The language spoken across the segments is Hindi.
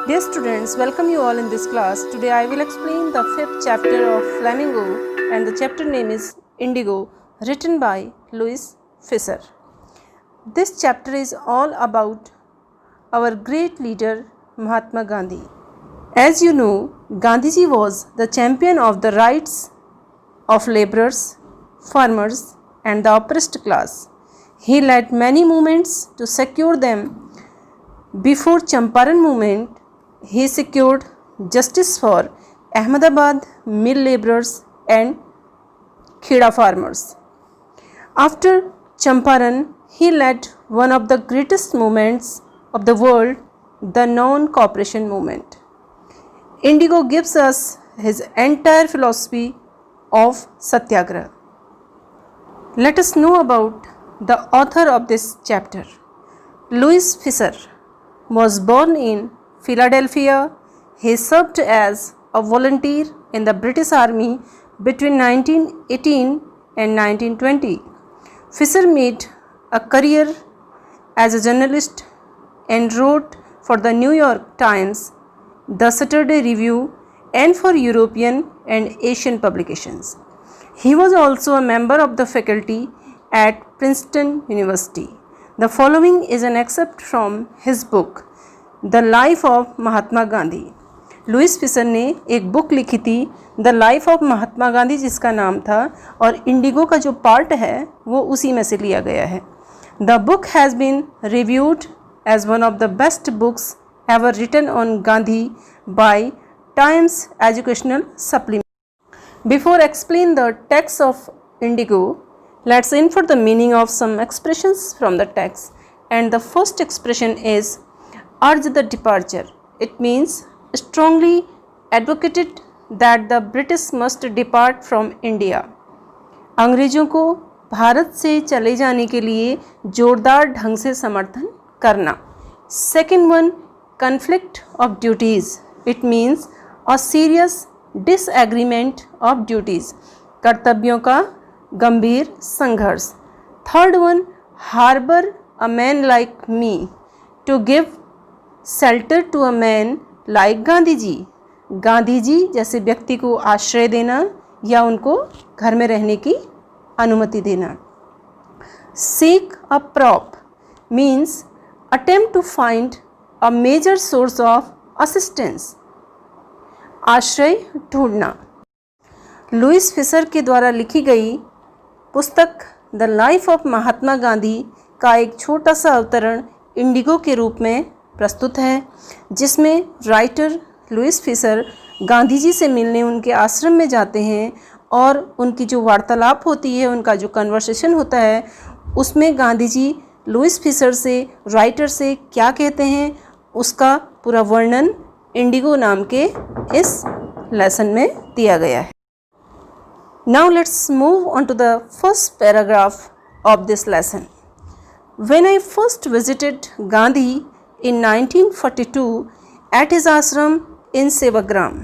Dear students, welcome you all in this class. Today I will explain the 5th chapter of Flamingo, and the chapter name is Indigo, written by Louis Fisher. This chapter is all about our great leader Mahatma Gandhi. As you know, Gandhiji was the champion of the rights of laborers, farmers and the oppressed class. He led many movements to secure them. Before Champaran movement, he secured justice for Ahmedabad mill laborers and Kheda farmers. After Champaran, he led one of the greatest movements of the world, the non-cooperation movement. Indigo gives us his entire philosophy of Satyagraha. Let us know about the author of this chapter. Louis Fisher was born in Philadelphia. He served as a volunteer in the British Army between 1918 and 1920. Fisher made a career as a journalist and wrote for the New York Times, the Saturday Review, and for European and Asian publications. He was also a member of the faculty at Princeton University. The following is an excerpt from his book, The Life of Mahatma Gandhi. Louis Fischer ने एक बुक लिखी थी, the life of Mahatma Gandhi, जिसका नाम था, और इंडिगो का जो पार्ट है वो उसी में से लिया गया है. The book has been reviewed as one of the best books ever written on Gandhi by Times Educational Supplement. Before explain the text of indigo, let's in for the meaning of some expressions from the text. And the first expression is urge the departure. It means strongly advocated that the British must depart from India. अंग्रेज़ों को भारत से चले जाने के लिए जोरदार ढंग से समर्थन करना. Second one, conflict of duties. It means a serious disagreement of duties. कर्तव्यों का गंभीर संघर्ष. Third one, harbour a man like me to give shelter to a man like Gandhi ji. Gandhi ji जैसे व्यक्ति को आश्रय देना या उनको घर में रहने की अनुमति देना. Seek a prop means attempt to find a major source of assistance. आश्रय ढूंढना. लुइस फिशर के द्वारा लिखी गई पुस्तक the life of Mahatma Gandhi का एक छोटा सा अवतरण इंडिगो के रूप में प्रस्तुत है, जिसमें writer Louis Fisher Gandhi ji से मिलने उनके आश्रम में जाते हैं और उनकी जो वार्तालाप होती है, उनका जो कन्वर्सेशन होता है, उसमें गांधी जी लुइस फिशर से, राइटर से क्या कहते हैं, उसका पूरा वर्णन इंडिगो नाम के इस लेसन में दिया गया है. Now let's move on to the first paragraph of this lesson. When I first visited Gandhi in 1942 at his ashram in Sevagram.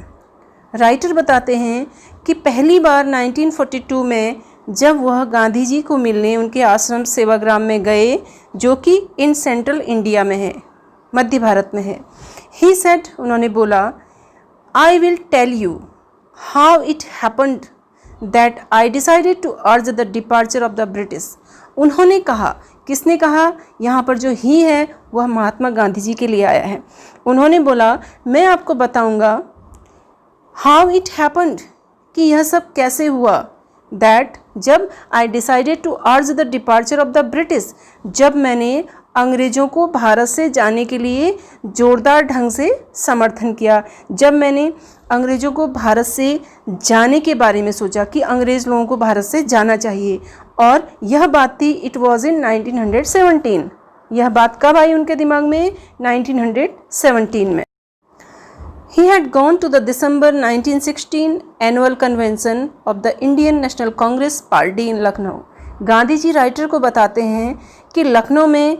Writer बताते हैं कि पहली बार 1942 में जब वह गांधी जी को मिलने उनके आश्रम सेवाग्राम में गए, जो कि इन सेंट्रल इंडिया में है, मध्य भारत में है. He said, उन्होंने बोला, I will tell you how it happened that I decided to urge the departure of the British. उन्होंने कहा, किसने कहा, यहाँ पर जो ही है वह महात्मा गांधी जी के लिए आया है. उन्होंने बोला, मैं आपको बताऊँगा how it happened, कि यह सब कैसे हुआ. that जब I decided to urge the departure of the British, जब मैंने अंग्रेज़ों को भारत से जाने के लिए ज़ोरदार ढंग से समर्थन किया, जब मैंने अंग्रेज़ों को भारत से जाने के बारे में सोचा कि अंग्रेज़ लोगों को भारत से जाना चाहिए. और यह बात थी, इट वॉज इन 1917. यह बात कब आई उनके दिमाग में? 1917 में. He had gone to the December 1916 annual convention of the Indian National Congress Party in Lucknow. Gandhi ji writer को बताते हैं कि लखनऊ में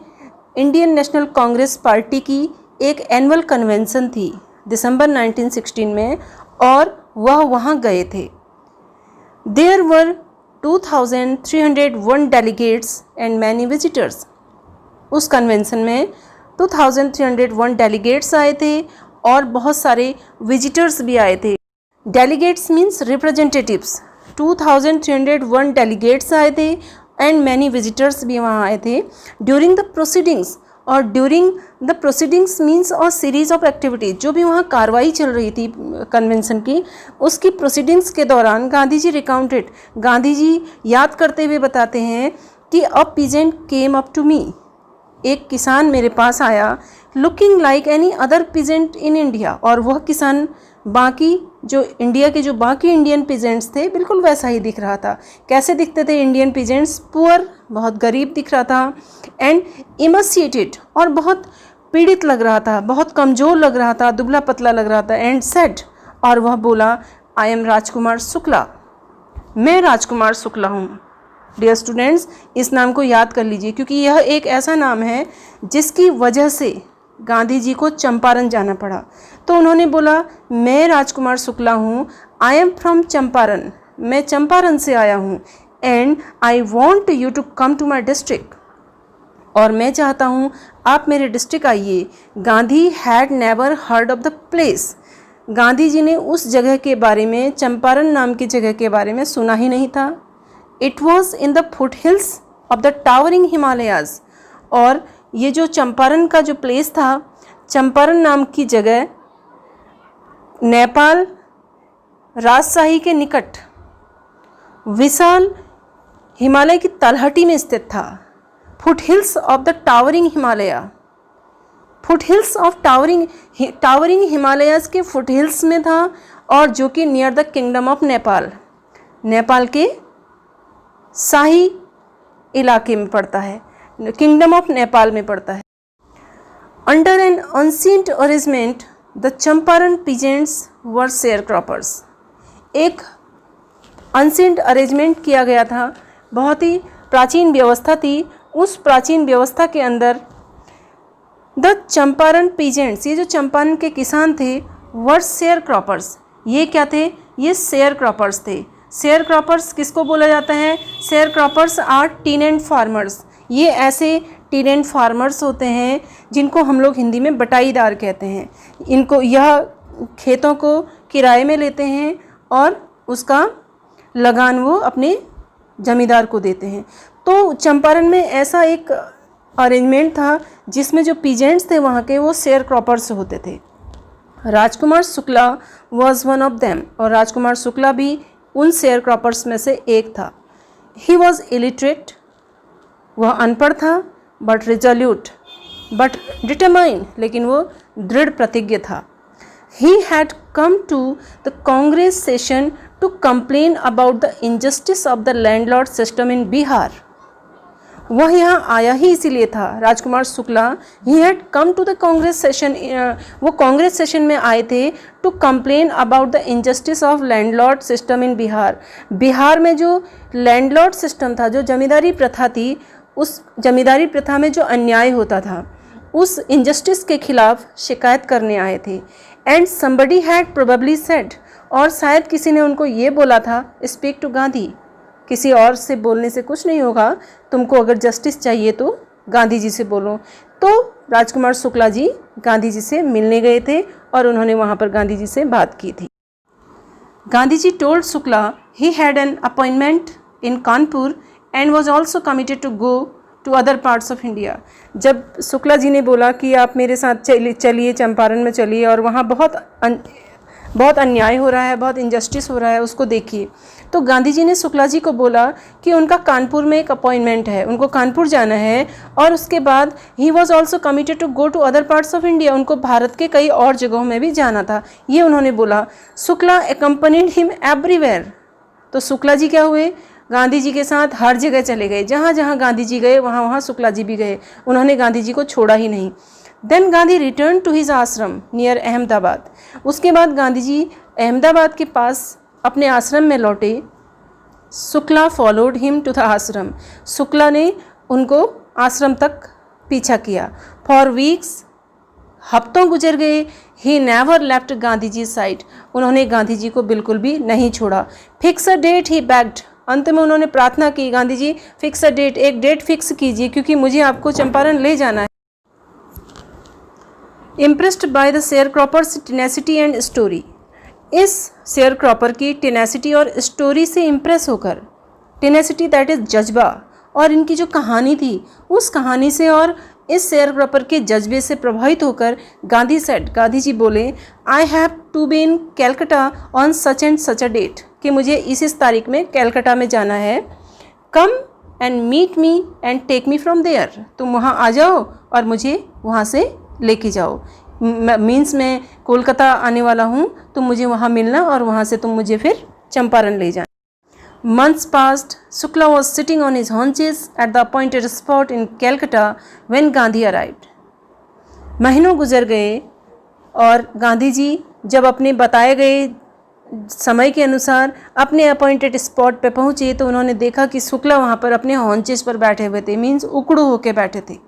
इंडियन नेशनल कांग्रेस पार्टी की एक एनुअल कन्वेंशन थी दिसंबर 1916 में, और वह वहाँ गए थे. There were 2301 delegates and many visitors. उस कन्वेंशन में 2301 डेलीगेट्स आए थे और बहुत सारे विजिटर्स भी आए थे। डेलीगेट्स मीन्स रिप्रेजेंटेटिव्स, 2301 डेलीगेट्स आए थे एंड मैनी विजिटर्स भी वहाँ आए थे। ड्यूरिंग द प्रोसीडिंग्स, और ड्यूरिंग द प्रोसीडिंग्स मीन्स और सीरीज ऑफ एक्टिविटीज, जो भी वहाँ कार्रवाई चल रही थी कन्वेंशन की, उसकी प्रोसीडिंग्स के दौरान गांधी जी रिकाउंटेड, गांधी जी याद करते हुए बताते हैं कि a peasant came up to me, एक किसान मेरे पास आया, looking like any other peasant in India, और वह किसान बाकी जो इंडिया के जो बाकी इंडियन पीजेंट्स थे बिल्कुल वैसा ही दिख रहा था। कैसे दिखते थे इंडियन पीजेंट्स? पुअर, बहुत गरीब दिख रहा था, एंड इमसिएटेड, और बहुत पीड़ित लग रहा था, बहुत कमज़ोर लग रहा था, दुबला पतला लग रहा था, एंड सेड, और वह बोला, आई एम राजकुमार शुक्ला, मैं राजकुमार शुक्ला हूँ। डियर स्टूडेंट्स, इस नाम को याद कर लीजिए क्योंकि यह एक ऐसा नाम है जिसकी वजह से गांधी जी को चंपारण जाना पड़ा। तो उन्होंने बोला, मैं राजकुमार शुक्ला हूँ, आई एम फ्रॉम चंपारण, मैं चंपारण से आया हूँ, and I want you to come to my district, और मैं चाहता हूँ आप मेरे डिस्ट्रिक्ट आइए। Gandhi had never heard of the place, Gandhi ji ने उस जगह के बारे में, चंपारण नाम की जगह के बारे में सुना ही नहीं था। It was in the foot hills of the towering Himalayas, और ये जो चंपारण का जो प्लेस था, चंपारण नाम की जगह नेपाल राजशाही के निकट विशाल हिमालय की तलहटी में स्थित था। Foot hills of the towering Himalaya, foot hills of towering Himalayas के फुट हिल्स में था, और जो कि near the kingdom of Nepal, Nepal के शाही इलाके में पड़ता है, किंगडम ऑफ नेपाल में पड़ता है। Under N ancient arrangement the Champaran peasants were share croppers, एक एंशिएंट अरेंजमेंट किया गया था, बहुत ही प्राचीन व्यवस्था थी। उस प्राचीन व्यवस्था के अंदर द चंपारण पीजेंट्स, ये जो चंपारण के किसान थे, वर शेयर क्रॉपर्स, ये क्या थे? ये शेयर क्रॉपर्स थे। शेयर क्रॉपर्स किसको बोला जाता है? Share croppers are tenant farmers, ये ऐसे टीनेंट फार्मर्स होते हैं जिनको हम लोग हिंदी में बटाईदार कहते हैं। इनको, यह खेतों को किराए में लेते हैं और उसका लगान वो अपने जमींदार को देते हैं। तो चंपारण में ऐसा एक अरेंजमेंट था जिसमें जो पीजेंट्स थे वहाँ के, वो शेयर क्रॉपर्स होते थे। Rajkumar Shukla was one of them, और राजकुमार शुक्ला भी उन शेयर क्रॉपर्स में से एक था। ही वॉज इलिटरेट, वह अनपढ़ था, बट रिजोल्यूट, बट डिटरमाइन, लेकिन वो दृढ़ प्रतिज्ञ था। He had come to the Congress session to complain about the injustice of the landlord system in Bihar, वह यहाँ आया ही इसीलिए था। Rajkumar Shukla, he had come to the Congress session, वो कांग्रेस सेशन में आए थे to complain about the injustice of landlord system in Bihar. Bihar में जो लैंडलॉर्ड सिस्टम था, जो जमींदारी प्रथा थी, उस जमींदारी प्रथा में जो अन्याय होता था, उस इनजस्टिस के खिलाफ शिकायत करने आए थे। And somebody had probably said, और शायद किसी ने उनको ये बोला था, स्पीक टू गांधी, किसी और से बोलने से कुछ नहीं होगा, तुमको अगर जस्टिस चाहिए तो गांधी जी से बोलो। तो राजकुमार शुक्ला जी गांधी जी से मिलने गए थे और उन्होंने वहाँ पर गांधी जी से बात की थी। Gandhi ji told Shukla he had an appointment in Kanpur and was also committed to go to other parts of India. जब शुक्ला जी ने बोला कि आप मेरे साथ चलिए, चंपारण में चलिए, और वहाँ बहुत अन्याय हो रहा है, बहुत इनजस्टिस हो रहा है, उसको देखिए। तो गांधी जी ने शुक्ला जी को बोला कि उनका कानपुर में एक अपॉइंटमेंट है, उनको कानपुर जाना है, और उसके बाद he was also committed to go to other parts of India, उनको भारत के कई और जगहों में भी जाना था, ये उन्होंने बोला। शुक्ला एकम्पनीड हिम एवरीवेयर, तो शुक्ला जी क्या हुए? गांधी जी के साथ हर जगह चले गए, जहाँ जहाँ गांधी जी गए वहाँ वहाँ शुक्ला जी भी गए, उन्होंने गांधी जी को छोड़ा ही नहीं। Then Gandhi return to his ashram near Ahmedabad, उसके बाद गांधी जी अहमदाबाद के पास अपने आश्रम में लौटे। Shukla followed him to the ashram, Shukla ने उनको आश्रम तक पीछा किया। फॉर वीक्स, हफ्तों गुजर गए। He never left Gandhi ji side, उन्होंने गांधी जी को बिल्कुल भी नहीं छोड़ा। Fix a date he begged, अंत में उन्होंने प्रार्थना की, Gandhi ji fix a date, एक डेट फिक्स कीजिए क्योंकि मुझे आपको चंपारण ले जाना है। Impressed by the share croppers tenacity and story, इस शेयर क्रॉपर की टेनेसिटी और स्टोरी से इम्प्रेस होकर, टेनेसिटी दैट इज़ जज्बा, और इनकी जो कहानी थी उस कहानी से और इस शेयर क्रॉपर के जज्बे से प्रभावित होकर गांधी सेड, गांधी जी बोले, I have to be in Calcutta on such and such a date, कि मुझे इस तारीख में कैलकाटा में जाना है, come and meet me and take me from there, तुम वहाँ आ जाओ और मुझे वहाँ से लेके जाओ, मीन्स मैं कोलकाता आने वाला हूँ, तुम मुझे वहाँ मिलना और वहाँ से तुम मुझे फिर चंपारण ले जाना। Months passed. Shukla was sitting on his haunches at the appointed spot in Calcutta when Gandhi arrived. महीनों गुजर गए और गांधी जी जब अपने बताए गए समय के अनुसार अपने अपॉइंटेड स्पॉट पे पहुँचे तो उन्होंने देखा कि शुक्ला वहाँ पर अपने हॉन्चेस पर बैठे हुए थे, मीन्स उकड़ू होके बैठे थे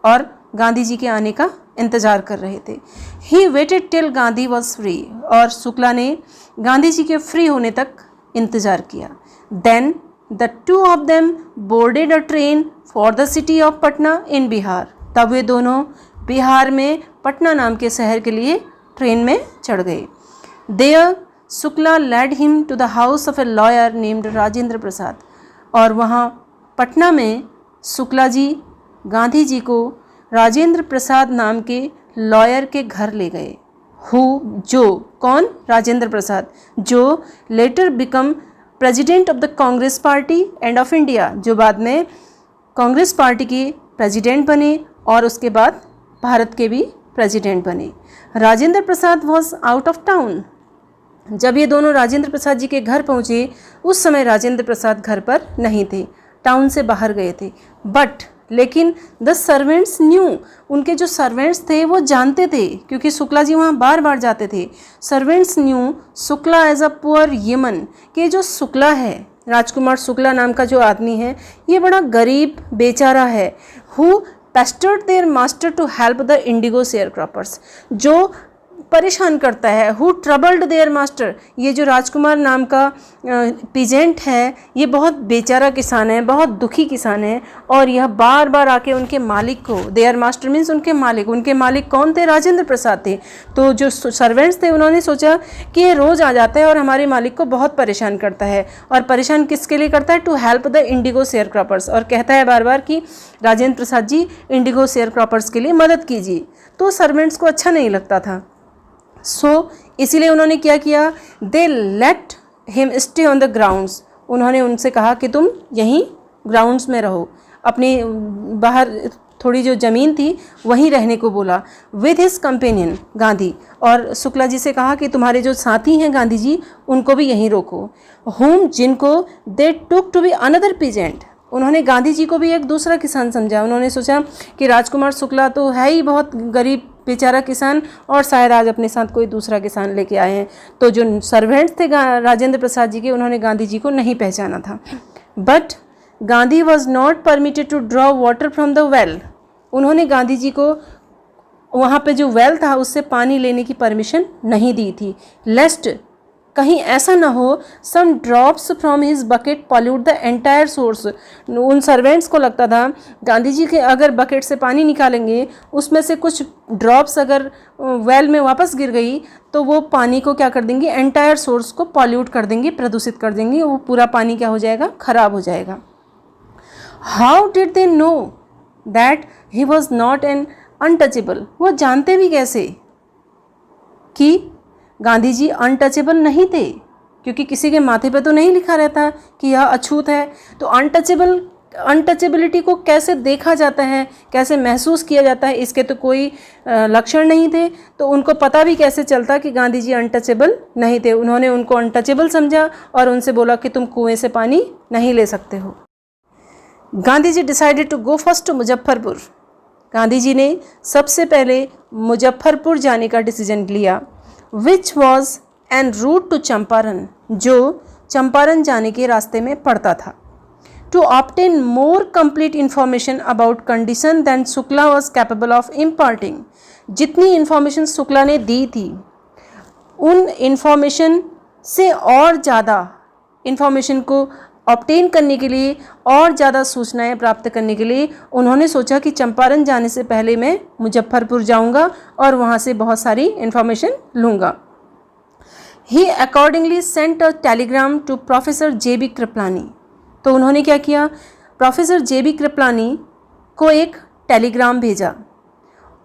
और गांधी जी के आने का इंतज़ार कर रहे थे। He waited till Gandhi was free, और शुक्ला ने गांधी जी के फ्री होने तक इंतज़ार किया। Then the two of them boarded a train for the city of Patna in Bihar, तब वे दोनों बिहार में पटना नाम के शहर के लिए ट्रेन में चढ़ गए। There Shukla led him to the house of a lawyer named Rajendra Prasad, और वहाँ पटना में शुक्ला जी गांधी जी को राजेंद्र प्रसाद नाम के लॉयर के घर ले गए। जो कौन? राजेंद्र प्रसाद, जो letter become president of the Congress party end of India, जो बाद में कांग्रेस पार्टी के प्रेसिडेंट बने और उसके बाद भारत के भी प्रेसिडेंट बने। Rajendra Prasad was out of town, जब ये दोनों राजेंद्र प्रसाद जी के घर पहुँचे उस समय राजेंद्र प्रसाद घर पर नहीं थे, टाउन से बाहर गए थे। बट लेकिन द सर्वेंट्स न्यू, उनके जो सर्वेंट्स थे वो जानते थे, क्योंकि शुक्ला जी वहाँ बार बार जाते थे। Servants knew Shukla as a poor yeoman, कि जो शुक्ला है, राजकुमार शुक्ला नाम का जो आदमी है, ये बड़ा गरीब बेचारा है। Who pestered their master to help the indigo share croppers, जो परेशान करता है। हु ट्रबल्ड देयर मास्टर, ये जो राजकुमार नाम का पीजेंट है ये बहुत बेचारा किसान है, बहुत दुखी किसान है, और यह बार बार आके उनके मालिक को, देयर मास्टर मीन्स उनके मालिक कौन थे? राजेंद्र प्रसाद थे। तो जो सर्वेंट्स थे उन्होंने सोचा कि ये रोज़ आ जाता है और हमारे मालिक को बहुत परेशान करता है, और परेशान किसके लिए करता है? To help the indigo share croppers, और कहता है बार बार कि Rajendra Prasad ji indigo share croppers के लिए मदद कीजिए। तो सर्वेंट्स को अच्छा नहीं लगता था। इसीलिए उन्होंने क्या किया? They let him stay on the grounds, उन्होंने उनसे कहा कि तुम यहीं ग्राउंड्स में रहो, अपनी बाहर थोड़ी जो ज़मीन थी वहीं रहने को बोला। विद हिज कंपेनियन गांधी, और शुक्ला जी से कहा कि तुम्हारे जो साथी हैं गांधी जी उनको भी यहीं रोको। होम, जिनको दे टुक टू बी अनदर पीजेंट, उन्होंने गांधी जी को भी एक दूसरा किसान समझा। उन्होंने सोचा कि राजकुमार शुक्ला तो है ही बहुत गरीब बेचारा किसान, और शायद आज अपने साथ कोई दूसरा किसान लेके आए हैं। तो जो सर्वेंट्स थे राजेंद्र प्रसाद जी के, उन्होंने गांधी जी को नहीं पहचाना था। But Gandhi was not permitted to draw water from the well, उन्होंने गांधी जी को वहाँ पे जो वेल था उससे पानी लेने की परमिशन नहीं दी थी, लेस्ट कहीं ऐसा ना हो some drops from his bucket pollute the entire source. उन सर्वेंट्स को लगता था गांधी जी के अगर बकेट से पानी निकालेंगे उसमें से कुछ ड्रॉप्स अगर वेल में वापस गिर गई तो वो पानी को क्या कर देंगी? एंटायर सोर्स को पॉल्यूट कर देंगी, प्रदूषित कर देंगी, वो पूरा पानी क्या हो जाएगा? खराब हो जाएगा। How did they know that he was not an untouchable, वो जानते भी कैसे कि गांधी जी अनटचेबल नहीं थे, क्योंकि किसी के माथे पे तो नहीं लिखा रहता कि यह अछूत है। तो अनटचेबिलिटी को कैसे देखा जाता है, कैसे महसूस किया जाता है, इसके तो कोई लक्षण नहीं थे। तो उनको पता भी कैसे चलता कि गांधी जी अनटचेबल नहीं थे? उन्होंने उनको अनटचेबल समझा और उनसे बोला कि तुम कुएं से पानी नहीं ले सकते हो। Gandhi ji decided to go first to Muzaffarpur, Gandhi ji ने सबसे पहले मुजफ्फरपुर जाने का डिसीजन लिया। Which was en route to Champaran, जो चंपारण जाने के रास्ते में पड़ता था। To obtain more complete information about condition than Shukla was capable of imparting, जितनी इंफॉर्मेशन शुक्ला ने दी थी उन इंफॉर्मेशन से और ज़्यादा इंफॉर्मेशन को ऑब्टेन करने के लिए और ज़्यादा सूचनाएं प्राप्त करने के लिए उन्होंने सोचा कि चंपारण जाने से पहले मैं मुजफ्फरपुर जाऊंगा और वहाँ से बहुत सारी इन्फॉर्मेशन लूँगा। He accordingly sent a telegram to professor J B. Kripalani. तो उन्होंने क्या किया, प्रोफेसर जे.बी. कृपलानी को एक टेलीग्राम भेजा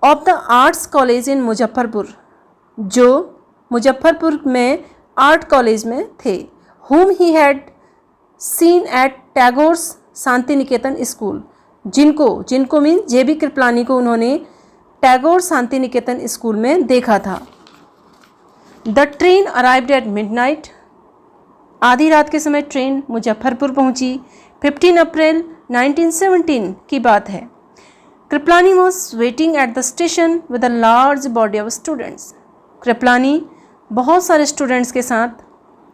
of the arts college in Muzaffarpur, जो मुजफ्फरपुर में आर्ट कॉलेज में थे, whom he had seen at Tagore's Shanti Niketan school, जिनको मीन जे.बी. कृपलानी को उन्होंने टैगोर शांति निकेतन स्कूल में देखा था। The train arrived at midnight, आधी रात के समय ट्रेन मुजफ्फरपुर पहुंची। 15 अप्रैल 1917 की बात है। Kripalani was waiting at the station with a large body of students. Kripalani बहुत सारे स्टूडेंट्स के साथ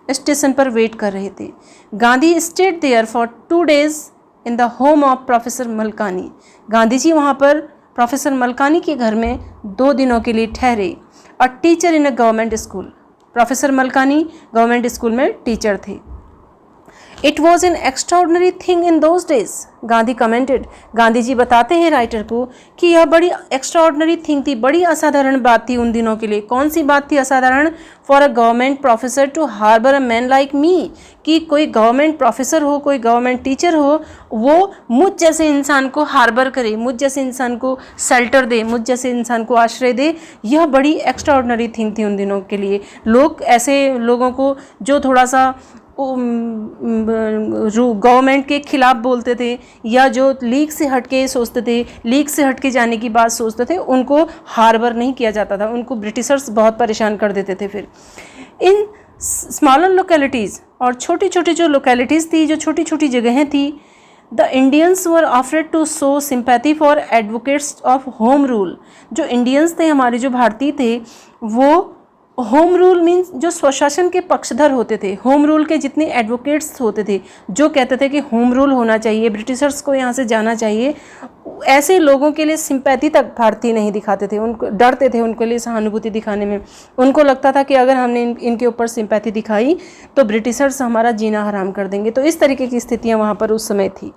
स्टेशन पर वेट कर रहे थे। Gandhi stayed there for 2 days in the home of professor Malkani. Gandhi ji वहाँ पर प्रोफेसर मलकानी के घर में 2 दिनों के लिए ठहरे। A teacher in a government school, professor Malkani government school में टीचर थे। It was an extraordinary thing in those days, Gandhi commented. Gandhi ji बताते हैं राइटर को कि यह बड़ी एक्स्ट्राऑर्डिनरी थिंग थी, बड़ी असाधारण बात थी उन दिनों के लिए। कौन सी बात थी असाधारण? For a government professor to harbour a man like me, कि कोई गवर्नमेंट प्रोफेसर हो, कोई गवर्नमेंट टीचर हो, वो मुझ जैसे इंसान को हार्बर करे, मुझ जैसे इंसान को शेल्टर दे, मुझ जैसे इंसान को आश्रय दे। यह बड़ी एक्स्ट्राऑर्डिनरी थिंग थी उन दिनों के लिए। लोग ऐसे लोगों को जो थोड़ा सा गवर्नमेंट के खिलाफ बोलते थे या जो लीग से हटके सोचते थे, लीग से हटके जाने की बात सोचते थे, उनको हार्बर नहीं किया जाता था। उनको ब्रिटिशर्स बहुत परेशान कर देते थे। फिर इन स्मॉलर लोकेलिटीज़, और छोटी छोटी जो लोकेलिटीज़ थी, जो छोटी छोटी जगहें थी, the Indians were afraid to show sympathy for advocates of home rule. जो इंडियंस थे, हमारे जो भारतीय थे, वो होम रूल मीन्स जो स्वशासन के पक्षधर होते थे, होम रूल के जितने एडवोकेट्स होते थे, जो कहते थे कि होम रूल होना चाहिए, ब्रिटिशर्स को यहाँ से जाना चाहिए, ऐसे लोगों के लिए सिंपैथी तक भारतीय नहीं दिखाते थे। उनको डरते थे उनके लिए सहानुभूति दिखाने में। उनको लगता था कि अगर हमने इनके ऊपर सिंपैथी दिखाई तो ब्रिटिशर्स हमारा जीना हराम कर देंगे। तो इस तरीके की स्थितियाँ वहाँ पर उस समय थी।